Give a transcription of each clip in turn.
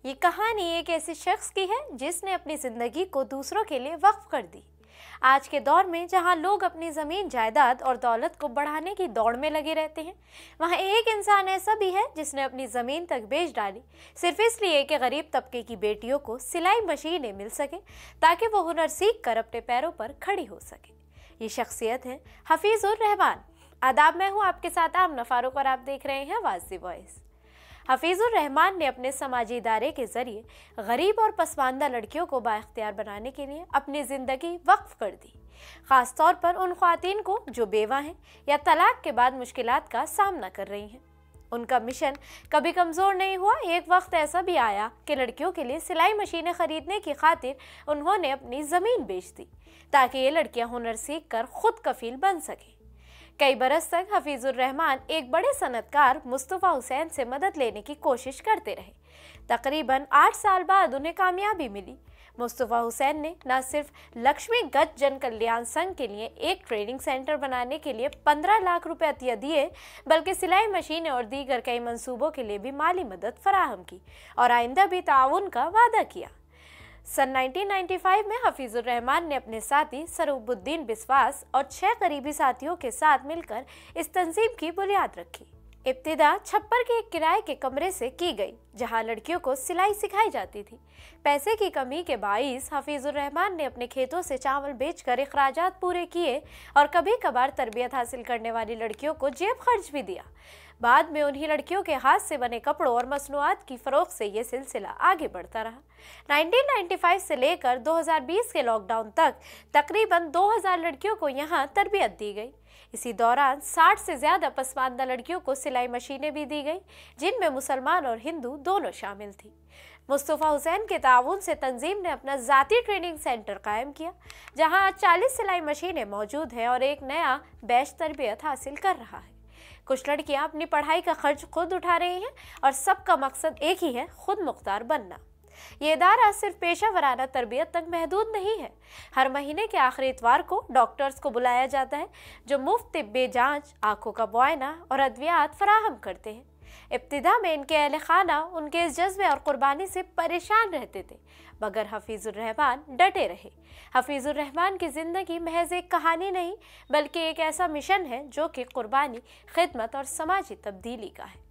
ये कहानी एक ऐसे शख्स की है जिसने अपनी जिंदगी को दूसरों के लिए वक्फ कर दी। आज के दौर में जहां लोग अपनी जमीन जायदाद और दौलत को बढ़ाने की दौड़ में लगे रहते हैं, वहां एक इंसान ऐसा भी है जिसने अपनी जमीन तक बेच डाली सिर्फ इसलिए कि गरीब तबके की बेटियों को सिलाई मशीनें मिल सके ताकि वो हुनर सीख कर अपने पैरों पर खड़ी हो सके। ये शख्सियत है हफीजुर रहमान। आदाब, मैं हूँ आपके साथ आमना फारूक और आप देख रहे हैं आवाज़ दी वॉइस। हफीजुर रहमान ने अपने समाजी इदारे के जरिए गरीब और पसमानदा लड़कियों को बाइख्तियार बनाने के लिए अपनी ज़िंदगी वक्फ कर दी, ख़ास तौर पर उन ख्वातीन को जो बेवा हैं या तलाक के बाद मुश्किलात का सामना कर रही हैं। उनका मिशन कभी कमज़ोर नहीं हुआ। एक वक्त ऐसा भी आया कि लड़कियों के लिए सिलाई मशीनें खरीदने की खातिर उन्होंने अपनी ज़मीन बेच दी ताकि ये लड़कियां हुनर सीख कर खुद कफील बन सकें। कई बरस तक हफीजुर रहमान एक बड़े सनतकार मुस्तफ़ा हुसैन से मदद लेने की कोशिश करते रहे। तकरीबन 8 साल बाद उन्हें कामयाबी मिली। मुस्तफ़ा हुसैन ने न सिर्फ लक्ष्मी गत जन कल्याण संघ के लिए एक ट्रेनिंग सेंटर बनाने के लिए 15 लाख रुपए अतिया दिए, बल्कि सिलाई मशीनें और दीगर कई मंसूबों के लिए भी माली मदद फराहम की और आइंदा भी ताउन का वादा किया। सन 1995 में हफीजुर रहमान ने अपने साथी सरूबुद्दीन बिस्वास और 6 करीबी साथियों के साथ मिलकर इस तंजीम की बुनियाद रखी। इब्तिदा छप्पर के एक किराए के कमरे से की गई, जहां लड़कियों को सिलाई सिखाई जाती थी। पैसे की कमी के बाइस हफीजुर रहमान ने अपने खेतों से चावल बेचकर अखराजात पूरे किए और कभी कभार तरबियत हासिल करने वाली लड़कियों को जेब खर्च भी दिया। बाद में उन्हीं लड़कियों के हाथ से बने कपड़ों और मसनूआत की फरोख्त से ये सिलसिला आगे बढ़ता रहा। 1995 से लेकर 2020 के लॉकडाउन तक तकरीबन 2000 लड़कियों को यहाँ तरबियत दी गई। इसी दौरान 60 से ज़्यादा पसमानदा लड़कियों को सिलाई मशीनें भी दी गई, जिनमें मुसलमान और हिंदू दोनों शामिल थी। मुस्तफ़ा हुसैन के ताउन से तंजीम ने अपना ज़ाती ट्रेनिंग सेंटर कायम किया, जहां 40 सिलाई मशीनें मौजूद हैं और एक नया बैच तरबियत हासिल कर रहा है। कुछ लड़कियां अपनी पढ़ाई का खर्च खुद उठा रही हैं और सबका मकसद एक ही है, खुद मुख्तार बनना। ये इदारा सिर्फ पेशा वराना तरबियत तक महदूद नहीं है। हर महीने के आखिरी इतवार को डॉक्टर्स को बुलाया जाता है जो मुफ्त तिब्बी जांच, आंखों का मुआयना और अद्वियात फराहम करते हैं। इब्तिदा में इनके अहले खाना उनके इस जज्बे और कुर्बानी से परेशान रहते थे, मगर हफीजुर रहमान डटे रहे। हफीजुर रहमान की ज़िंदगी महज एक कहानी नहीं, बल्कि एक ऐसा मिशन है जो कि कुर्बानी, खिदमत और समाजी तब्दीली का है।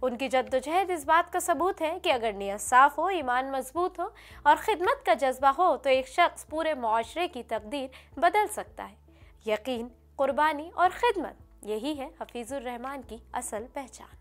उनकी जद्दोजहद इस बात का सबूत है कि अगर नियत साफ हो, ईमान मजबूत हो और खिदमत का जज्बा हो तो एक शख्स पूरे मुआशरे की तकदीर बदल सकता है। यकीन, कुर्बानी और खिदमत, यही है हफीजुर रहमान की असल पहचान।